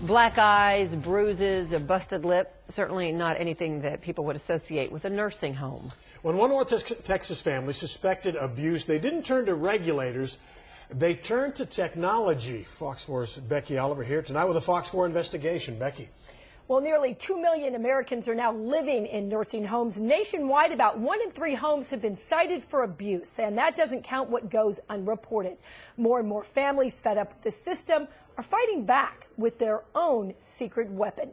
Black eyes, bruises, a busted lip, certainly not anything that people would associate with a nursing home. When one North Texas family suspected abuse, they didn't turn to regulators, they turned to technology. Fox 4's Becky Oliver here tonight with a Fox 4 investigation. Becky. Well, nearly 2 million Americans are now living in nursing homes. Nationwide, about 1 in 3 homes have been cited for abuse, and that doesn't count what goes unreported. More and more families fed up with the system are fighting back with their own secret weapon.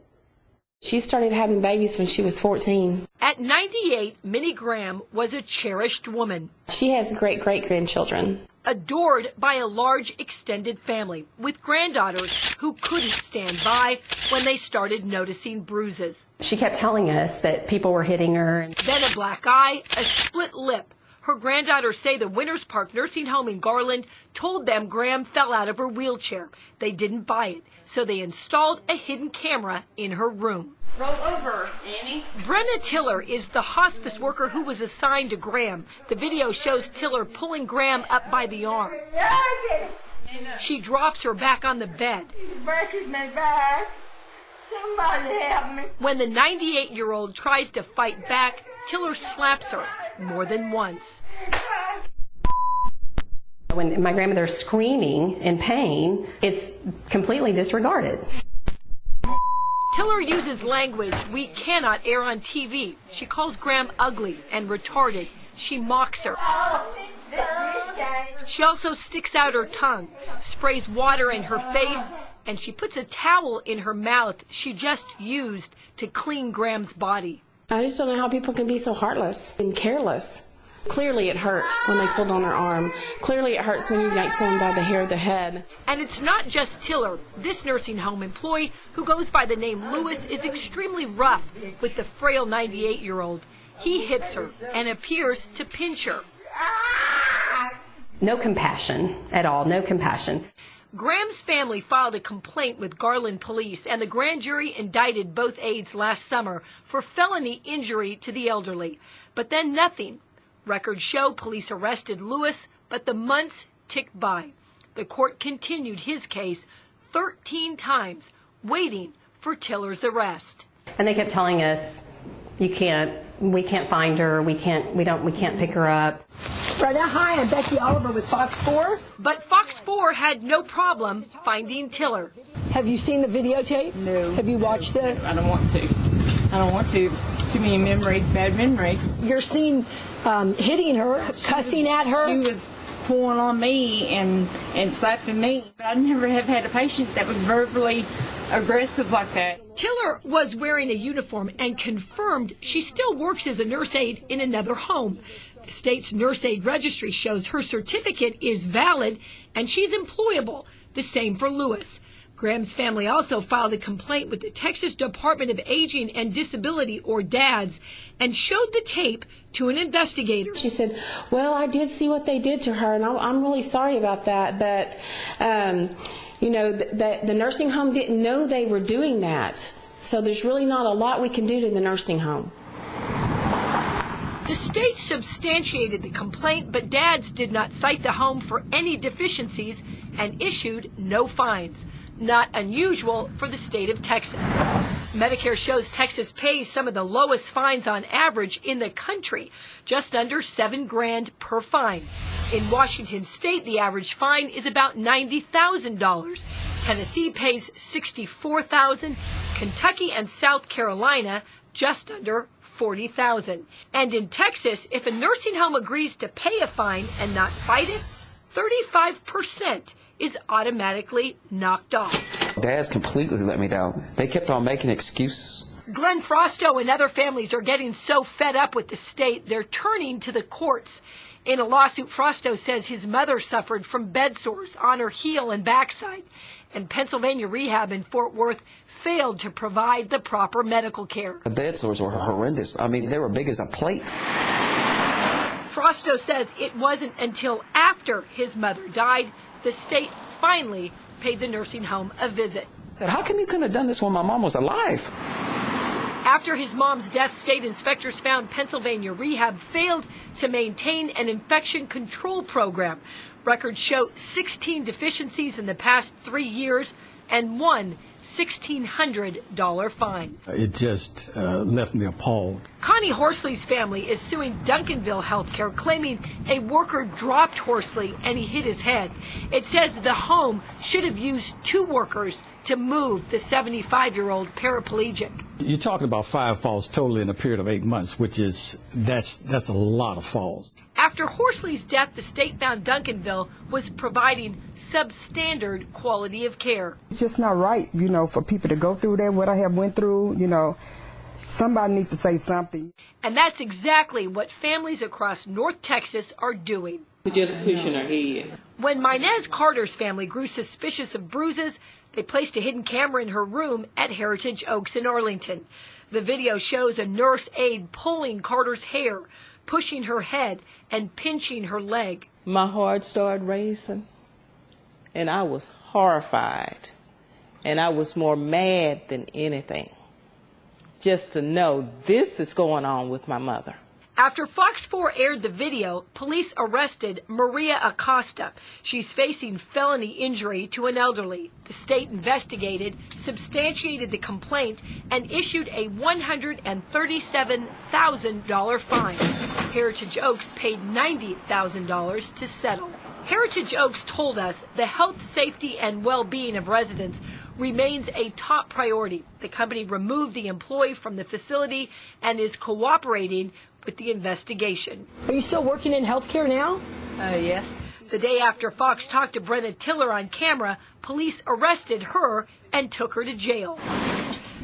She started having babies when she was 14. At 98, Minnie Graham was a cherished woman. She has great-great-grandchildren. Adored by a large extended family with granddaughters who couldn't stand by when they started noticing bruises. She kept telling us that people were hitting her. Then a black eye, a split lip. Her granddaughters say the Winters Park nursing home in Garland told them Graham fell out of her wheelchair. They didn't buy it, so they installed a hidden camera in her room. Roll over, Annie. Brenna Tiller is the hospice worker who was assigned to Graham. The video shows Tiller pulling Graham up by the arm. She drops her back on the bed. Breaking my back. Somebody help me. When the 98-year-old tries to fight back, Tiller slaps her more than once. When my grandmother's screaming in pain, it's completely disregarded. Tiller uses language we cannot air on TV. She calls Graham ugly and retarded. She mocks her. She also sticks out her tongue, sprays water in her face, and she puts a towel in her mouth she just used to clean Graham's body. I just don't know how people can be so heartless and careless. Clearly it hurt when they pulled on her arm. Clearly it hurts when you yank someone by the hair of the head. And it's not just Tiller. This nursing home employee, who goes by the name Lewis, is extremely rough with the frail 98-year-old. He hits her and appears to pinch her. No compassion at all, no compassion. Graham's family filed a complaint with Garland police, and the grand jury indicted both aides last summer for felony injury to the elderly. But then nothing. Records show police arrested Lewis, but the months ticked by. The court continued his case 13 times, waiting for Tiller's arrest. And they kept telling us, we can't find her, we can't pick her up. Right now, hi, I'm Becky Oliver with Fox 4. But Fox 4 had no problem finding Tiller. Have you seen the videotape? No. Have you watched it? I don't want to. I don't want to. It's too many memories, bad memories. You're seen hitting her, cussing at her. She was pulling on me and slapping me. I never have had a patient that was verbally aggressive like that. Tiller was wearing a uniform and confirmed she still works as a nurse aide in another home. The state's nurse aide registry shows her certificate is valid and she's employable. The same for Lewis. Graham's family also filed a complaint with the Texas Department of Aging and Disability, or DADS, and showed the tape to an investigator. She said, well, I did see what they did to her, and I'm really sorry about that, but, you know, the nursing home didn't know they were doing that, so there's really not a lot we can do to the nursing home. The state substantiated the complaint, but DADS did not cite the home for any deficiencies and issued no fines. Not unusual for the state of Texas. Medicare shows Texas pays some of the lowest fines on average in the country, just under $7 grand per fine. In Washington state, the average fine is about $90,000. Tennessee pays $64,000. Kentucky and South Carolina just under $40,000. And in Texas, if a nursing home agrees to pay a fine and not fight it, 35% is automatically knocked off. Dad's completely let me down. They kept on making excuses. Glenn Frosto and other families are getting so fed up with the state, they're turning to the courts. In a lawsuit, Frosto says his mother suffered from bed sores on her heel and backside, and Pennsylvania Rehab in Fort Worth failed to provide the proper medical care. The bed sores were horrendous. I mean, they were big as a plate. Frosto says it wasn't until after his mother died the state finally paid the nursing home a visit. I said, how come you couldn't have done this when my mom was alive? After his mom's death, state inspectors found Pennsylvania Rehab failed to maintain an infection control program. Records show 16 deficiencies in the past 3 years and 1 $1,600 fine. It just left me appalled. Connie Horsley's family is suing Duncanville Healthcare, claiming a worker dropped Horsley and he hit his head. It says the home should have used 2 workers to move the 75-year-old paraplegic. You're talking about 5 falls totally in a period of 8 months, which is, that's a lot of falls. After Horsley's death, the state found Duncanville was providing substandard quality of care. It's just not right, you know, for people to go through that, what I have went through, you know. Somebody needs to say something. And that's exactly what families across North Texas are doing. Just pushing her head. When Minez Carter's family grew suspicious of bruises, they placed a hidden camera in her room at Heritage Oaks in Arlington. The video shows a nurse aide pulling Carter's hair, pushing her head, and pinching her leg. My heart started racing, and I was horrified, and I was more mad than anything, just to know this is going on with my mother. After Fox 4 aired the video, police arrested Maria Acosta. She's facing felony injury to an elderly. The state investigated, substantiated the complaint, and issued a $137,000 fine. Heritage Oaks paid $90,000 to settle. Heritage Oaks told us the health, safety, and well-being of residents remains a top priority. The company removed the employee from the facility and is cooperating with the investigation. Are you still working in healthcare now? Yes. The day after Fox talked to Brenna Tiller on camera, police arrested her and took her to jail.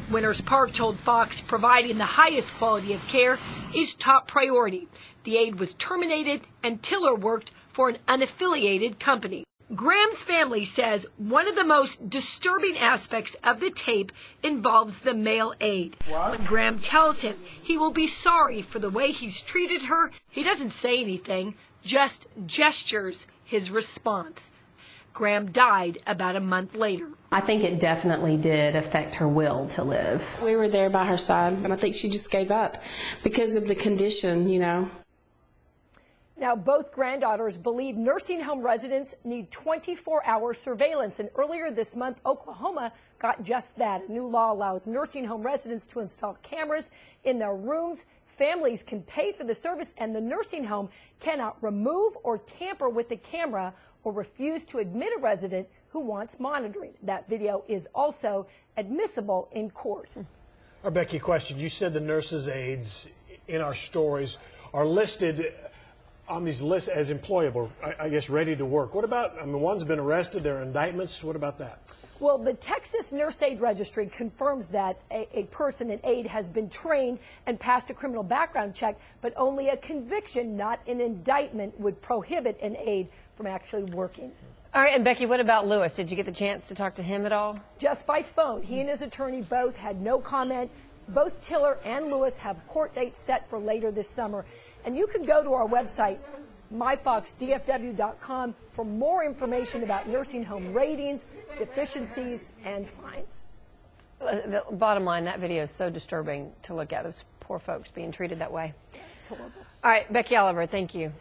Winters Park told Fox providing the highest quality of care is top priority. The aide was terminated and Tiller worked for an unaffiliated company. Graham's family says one of the most disturbing aspects of the tape involves the male aide. When Graham tells him he will be sorry for the way he's treated her, he doesn't say anything, just gestures his response. Graham died about a month later. I think it definitely did affect her will to live. We were there by her side, and I think she just gave up because of the condition, you know. Now, both granddaughters believe nursing home residents need 24-hour surveillance. And earlier this month, Oklahoma got just that. A new law allows nursing home residents to install cameras in their rooms. Families can pay for the service, and the nursing home cannot remove or tamper with the camera or refuse to admit a resident who wants monitoring. That video is also admissible in court. Our Becky, question. You said the nurses' aides in our stories are listed on these lists as employable, I guess ready to work. What about, I mean, one's been arrested, there are indictments. What about that? Well, the Texas Nurse Aid Registry confirms that a person, an aide, has been trained and passed a criminal background check, but only a conviction, not an indictment, would prohibit an aide from actually working. All right, and Becky, what about Lewis? Did you get the chance to talk to him at all? Just by phone. He and his attorney both had no comment. Both Tiller and Lewis have court dates set for later this summer. And you can go to our website, myfoxdfw.com, for more information about nursing home ratings, deficiencies, and fines. The bottom line, that video is so disturbing to look at. Those poor folks being treated that way. It's horrible. All right, Becky Oliver, thank you.